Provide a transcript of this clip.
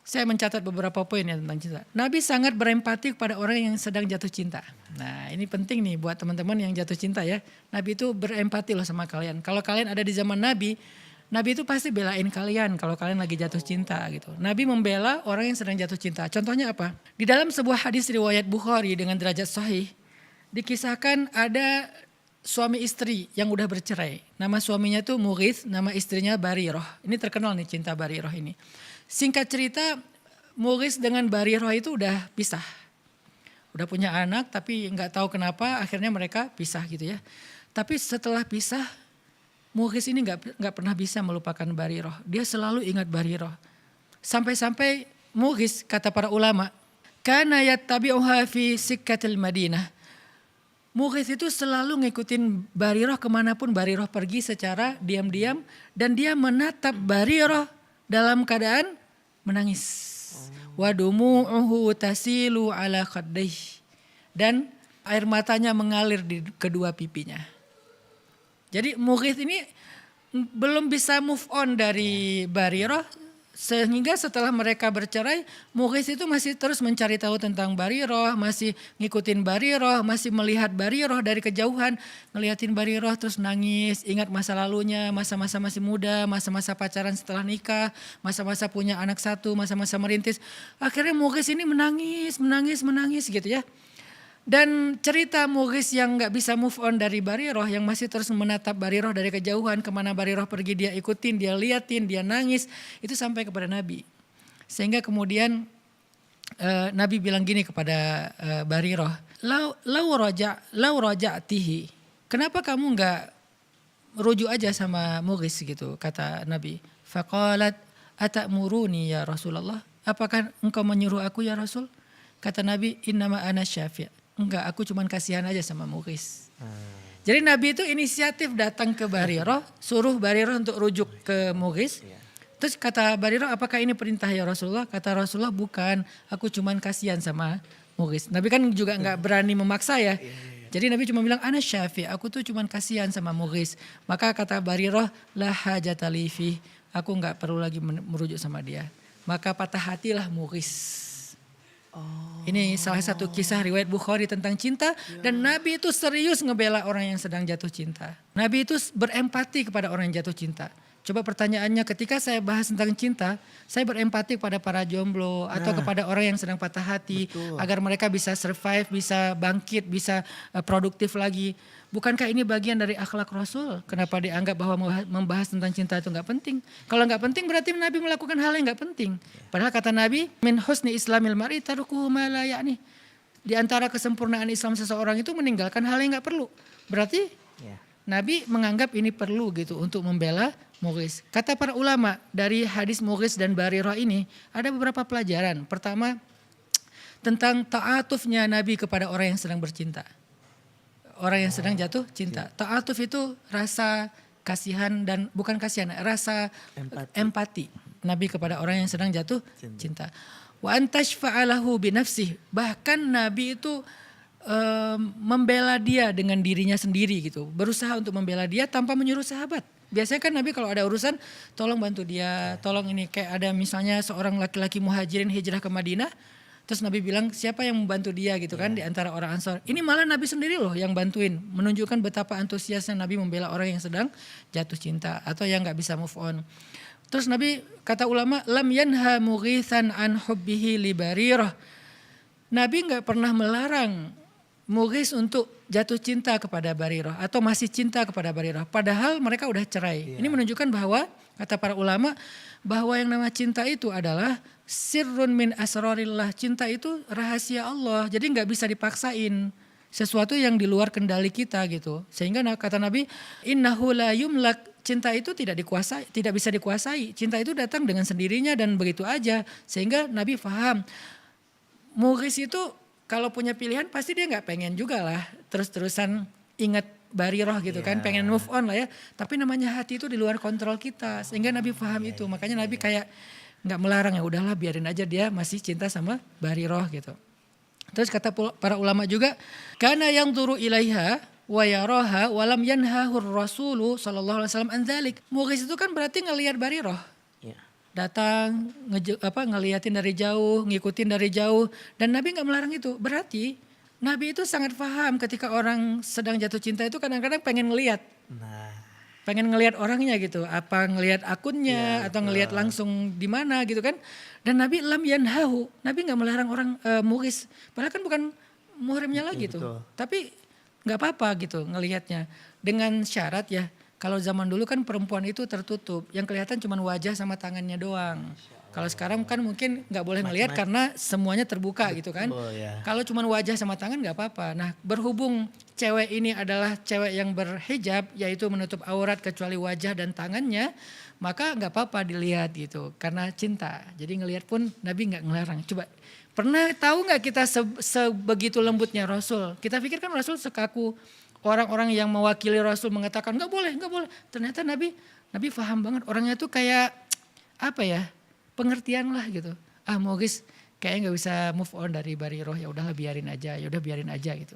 Saya mencatat beberapa poin ya tentang cinta. Nabi sangat berempati kepada orang yang sedang jatuh cinta. Nah ini penting nih buat teman-teman yang jatuh cinta ya. Nabi itu berempati loh sama kalian. Kalau kalian ada di zaman Nabi, Nabi itu pasti belain kalian kalau kalian lagi jatuh cinta gitu. Nabi membela orang yang sedang jatuh cinta. Contohnya apa? Di dalam sebuah hadis riwayat Bukhari dengan derajat sahih, dikisahkan ada suami istri yang udah bercerai. Nama suaminya tuh Mughith, nama istrinya Barirah. Ini terkenal nih cinta Barirah ini. Singkat cerita, Mughith dengan Barirah itu udah pisah. Udah punya anak tapi nggak tahu kenapa akhirnya mereka pisah gitu ya. Tapi setelah pisah, Mughith ini nggak pernah bisa melupakan Barirah. Dia selalu ingat Barirah. Sampai-sampai Mughith kata para ulama, kana yattabi'uha fi sikkatil Madinah. Mughith itu selalu ngikutin Barirah kemanapun Barirah pergi secara diam-diam. Dan dia menatap Barirah dalam keadaan menangis. Wa dumu'uhu tasilu ala khaddayh. Dan air matanya mengalir di kedua pipinya. Jadi Mughith ini belum bisa move on dari Barirah. Sehingga setelah mereka bercerai, Mughith itu masih terus mencari tahu tentang Barirah, masih ngikutin Barirah, masih melihat Barirah dari kejauhan, ngeliatin Barirah terus nangis, ingat masa lalunya, masa-masa masih muda, masa-masa pacaran setelah nikah, masa-masa punya anak satu, masa-masa merintis. Akhirnya Mughith ini menangis gitu ya. Dan cerita Mughith yang gak bisa move on dari Barirah, yang masih terus menatap Barirah dari kejauhan, kemana Barirah pergi dia ikutin, dia liatin, dia nangis, itu sampai kepada Nabi. Sehingga kemudian Nabi bilang gini kepada Barirah, lau raja'tihi, kenapa kamu gak rujuk aja sama Mughith gitu, kata Nabi. Faqalat atamuruni ya Rasulullah, apakah engkau menyuruh aku ya Rasul? Kata Nabi, innama ana syafi'. Enggak, aku cuman kasihan aja sama Mughith. Jadi Nabi itu inisiatif datang ke Barirah, suruh Barirah untuk rujuk ke Mughith. Terus kata Barirah, apakah ini perintah ya Rasulullah? Kata Rasulullah, bukan, aku cuman kasihan sama Mughith. Nabi kan juga enggak berani memaksa ya. Jadi Nabi cuma bilang, ana syafi', aku tuh cuman kasihan sama Mughith. Maka kata Barirah, la hajata li fi, aku enggak perlu lagi merujuk sama dia. Maka patah hatilah Mughith. Ini salah satu kisah riwayat Bukhari tentang cinta. Dan Nabi itu serius ngebela orang yang sedang jatuh cinta. Nabi itu berempati kepada orang yang jatuh cinta. Coba pertanyaannya, ketika saya bahas tentang cinta, saya berempati kepada para jomblo atau kepada orang yang sedang patah hati. Betul. Agar mereka bisa survive, bisa bangkit, bisa produktif lagi. Bukankah ini bagian dari akhlak Rasul? Kenapa dianggap bahwa membahas tentang cinta itu gak penting? Kalau gak penting berarti Nabi melakukan hal yang gak penting. Padahal kata Nabi, min husni islamil mar'i tarukuhu ma la ya'ni. Di antara kesempurnaan Islam seseorang itu meninggalkan hal yang gak perlu. Berarti Nabi menganggap ini perlu gitu untuk membela Mughith. Kata para ulama, dari hadis Mughith dan Barirah ini ada beberapa pelajaran. Pertama, tentang ta'atufnya Nabi kepada orang yang sedang bercinta. Orang yang sedang jatuh cinta. Ta'atuf itu rasa kasihan dan bukan kasihan, rasa empati Nabi kepada orang yang sedang jatuh cinta. Wa antashfa'alahu binafsih. Bahkan Nabi itu membela dia dengan dirinya sendiri gitu. Berusaha untuk membela dia tanpa menyuruh sahabat. Biasanya kan Nabi kalau ada urusan, tolong bantu dia, tolong ini. Kayak ada misalnya seorang laki-laki muhajirin hijrah ke Madinah. Terus Nabi bilang siapa yang membantu dia gitu kan di antara orang Ansor. Ini malah Nabi sendiri loh yang bantuin. Menunjukkan betapa antusiasnya Nabi membela orang yang sedang jatuh cinta. Atau yang gak bisa move on. Terus Nabi kata ulama, lam yanha Mughithan an hubbihi li Barirah. Nabi gak pernah melarang Mughith untuk jatuh cinta kepada Barirah. Atau masih cinta kepada Barirah. Padahal mereka udah cerai. Ini menunjukkan bahwa kata para ulama bahwa yang nama cinta itu adalah sirrun min asrarillah. Cinta itu rahasia Allah. Jadi gak bisa dipaksain. Sesuatu yang di luar kendali kita gitu. Sehingga kata Nabi, innahu la yumlak. Cinta itu tidak dikuasai, tidak bisa dikuasai. Cinta itu datang dengan sendirinya dan begitu aja. Sehingga Nabi faham. Mughith itu kalau punya pilihan pasti dia gak pengen juga lah. Terus-terusan ingat Barirah gitu kan. Pengen move on lah ya. Tapi namanya hati itu di luar kontrol kita. Sehingga Nabi faham itu. Makanya Nabi kayak gak melarang, ya udahlah biarin aja dia masih cinta sama Barirah gitu. Terus kata para ulama juga, kana yang turu ilaiha wa yaraha walam yanhahur rasulu sallallahu alaihi wasallam an dzalik. Mughith itu kan berarti ngelihat Barirah. datang ngeliatin dari jauh, ngikutin dari jauh, dan Nabi nggak melarang itu. Berarti Nabi itu sangat paham ketika orang sedang jatuh cinta itu kadang-kadang pengen ngeliat. Nah, Pengen ngelihat orangnya gitu, apa ngelihat akunnya iya atau ngelihat betul. langsung di mana gitu kan. Dan Nabi lam yanhahu, Nabi nggak melarang orang muhis, padahal kan bukan muhrimnya lagi Iya tuh. betul. Tapi nggak apa-apa gitu ngelihatnya, dengan syarat ya, kalau zaman dulu kan perempuan itu tertutup, yang kelihatan cuma wajah sama tangannya doang. Kalau sekarang kan mungkin nggak boleh ngelihat Macam-macam. karena semuanya terbuka gitu kan. Betul ya. Kalau cuma wajah sama tangan nggak apa-apa. Nah, berhubung cewek ini adalah cewek yang berhijab, yaitu menutup aurat kecuali wajah dan tangannya, maka nggak apa-apa dilihat gitu, karena cinta. Jadi ngelihat pun Nabi nggak ngelarang. Coba, pernah tahu nggak kita sebegitu lembutnya Rasul? Kita pikir kan Rasul sekaku orang-orang yang mewakili Rasul mengatakan nggak boleh, nggak boleh. Ternyata Nabi paham banget. Orangnya tuh kayak apa ya? Pengertian lah gitu. Mau guys, kayaknya nggak bisa move on dari Bariroh, ya udahlah biarin aja, ya udah biarin aja gitu.